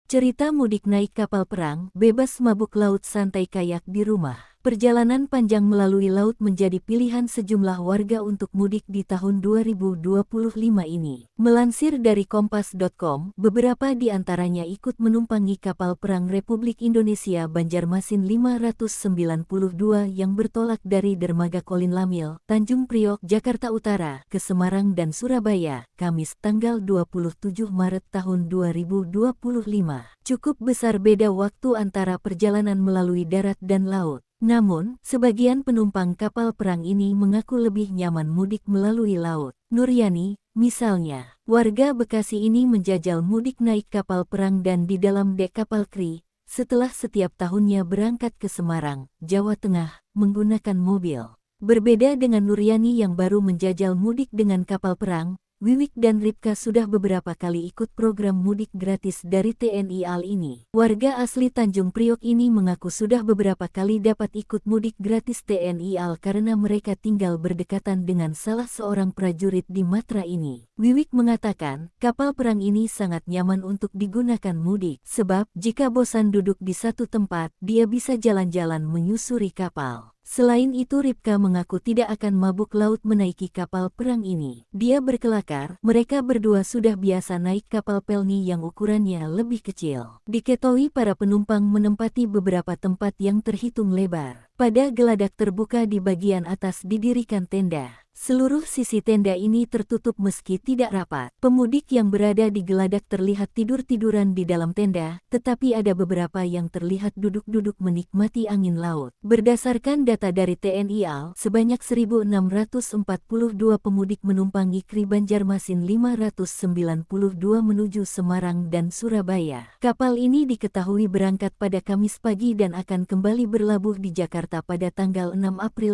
Cerita mudik naik kapal perang, bebas mabuk laut santai kayak di rumah. Perjalanan panjang melalui laut menjadi pilihan sejumlah warga untuk mudik di tahun 2025 ini. Melansir dari Kompas.com, beberapa di antaranya ikut menumpangi kapal perang Republik Indonesia Banjarmasin 592 yang bertolak dari Dermaga Kolin Lamil, Tanjung Priok, Jakarta Utara, ke Semarang dan Surabaya, Kamis tanggal 27 Maret tahun 2025. Cukup besar beda waktu antara perjalanan melalui darat dan laut. Namun, sebagian penumpang kapal perang ini mengaku lebih nyaman mudik melalui laut. Nuryani, misalnya, warga Bekasi ini menjajal mudik naik kapal perang dan di dalam dek kapal Kri, setelah setiap tahunnya berangkat ke Semarang, Jawa Tengah, menggunakan mobil. Berbeda dengan Nuryani yang baru menjajal mudik dengan kapal perang, Wiwik dan Ripka sudah beberapa kali ikut program mudik gratis dari TNI AL ini. Warga asli Tanjung Priok ini mengaku sudah beberapa kali dapat ikut mudik gratis TNI AL karena mereka tinggal berdekatan dengan salah seorang prajurit di Matra ini. Wiwik mengatakan, kapal perang ini sangat nyaman untuk digunakan mudik, sebab jika bosan duduk di satu tempat, dia bisa jalan-jalan menyusuri kapal. Selain itu Ripka mengaku tidak akan mabuk laut menaiki kapal perang ini. Dia berkelakar, mereka berdua sudah biasa naik kapal pelni yang ukurannya lebih kecil. Diketahui para penumpang menempati beberapa tempat yang terhitung lebar. Pada geladak terbuka di bagian atas didirikan tenda. Seluruh sisi tenda ini tertutup meski tidak rapat. Pemudik yang berada di geladak terlihat tidur-tiduran di dalam tenda, tetapi ada beberapa yang terlihat duduk-duduk menikmati angin laut. Berdasarkan data dari TNI AL, sebanyak 1.642 pemudik menumpangi Kri Banjarmasin 592 menuju Semarang dan Surabaya. Kapal ini diketahui berangkat pada Kamis pagi dan akan kembali berlabuh di Jakarta pada tanggal 6 April